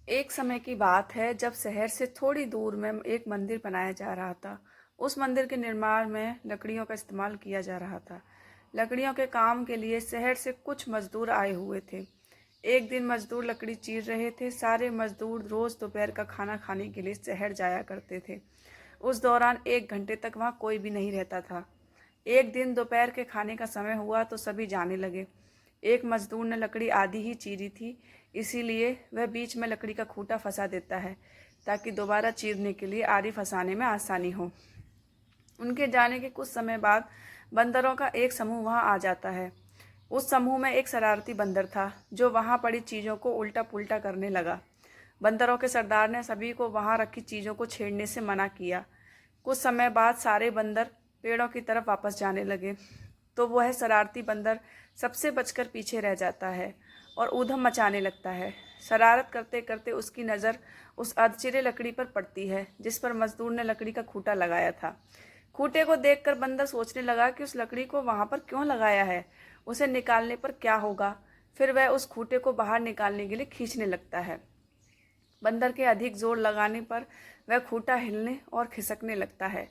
एक समय की बात है जब शहर से थोड़ी दूर में एक मंदिर बनाया जा रहा था। उस मंदिर के निर्माण में लकड़ियों का इस्तेमाल किया जा रहा था। लकड़ियों के काम के लिए शहर से कुछ मजदूर आए हुए थे। एक दिन मजदूर लकड़ी चीर रहे थे। सारे मजदूर रोज दोपहर का खाना खाने के लिए शहर जाया करते थे। उस दौरान 1 घंटे तक वहाँ कोई भी नहीं रहता था। एक दिन दोपहर के खाने का समय हुआ तो सभी जाने लगे। एक मजदूर ने लकड़ी आधी ही चीरी थी, इसीलिए वह बीच में लकड़ी का खूंटा फंसा देता है ताकि दोबारा चीरने के लिए आरी फंसाने में आसानी हो। उनके जाने के कुछ समय बाद बंदरों का एक समूह वहां आ जाता है। उस समूह में एक शरारती बंदर था जो वहां पड़ी चीजों को उल्टा पुल्टा करने लगा। बंदरों के सरदार ने सभी को वहां रखी चीजों को छेड़ने से मना किया। कुछ समय बाद सारे बंदर पेड़ों की तरफ वापस जाने लगे तो वह शरारती बंदर सबसे बचकर पीछे रह जाता है और ऊधम मचाने लगता है। शरारत करते करते उसकी नज़र उस अधचिरे लकड़ी पर पड़ती है जिस पर मजदूर ने लकड़ी का खूंटा लगाया था। खूंटे को देखकर बंदर सोचने लगा कि उस लकड़ी को वहां पर क्यों लगाया है, उसे निकालने पर क्या होगा। फिर वह उस खूंटे को बाहर निकालने के लिए खींचने लगता है। बंदर के अधिक जोर लगाने पर वह खूंटा हिलने और खिसकने लगता है,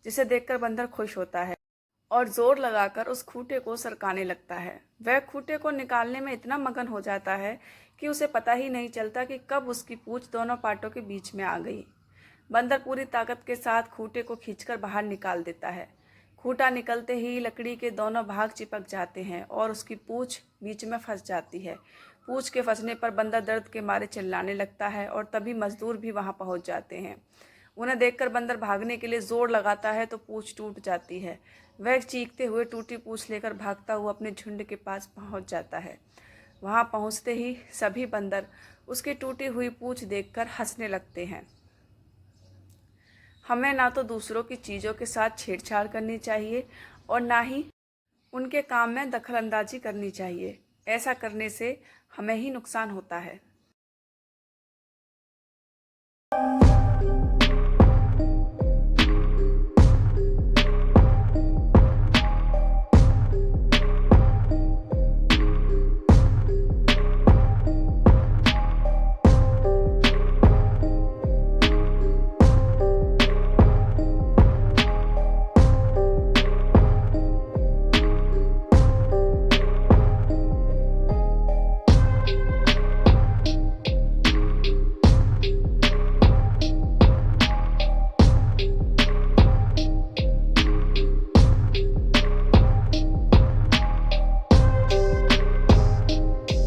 जिसे देखकर बंदर खुश होता है और जोर लगाकर उस खूंटे को सरकाने लगता है। वह खूंटे को निकालने में इतना मगन हो जाता है कि उसे पता ही नहीं चलता कि कब उसकी पूंछ दोनों पार्टों के बीच में आ गई। बंदर पूरी ताकत के साथ खूंटे को खींचकर बाहर निकाल देता है। खूंटा निकलते ही लकड़ी के दोनों भाग चिपक जाते हैं और उसकी पूंछ बीच में फंस जाती है। पूंछ के फंसने पर बंदर दर्द के मारे चिल्लाने लगता है और तभी मजदूर भी वहां पहुंच जाते हैं। उन्हें देखकर बंदर भागने के लिए जोर लगाता है तो पूंछ टूट जाती है। वह चीखते हुए टूटी पूंछ लेकर भागता हुआ अपने झुंड के पास पहुंच जाता है। वहां पहुंचते ही सभी बंदर उसकी टूटी हुई पूंछ देखकर हंसने लगते हैं। हमें ना तो दूसरों की चीज़ों के साथ छेड़छाड़ करनी चाहिए और ना ही उनके काम में दखलंदाजी करनी चाहिए। ऐसा करने से हमें ही नुकसान होता है।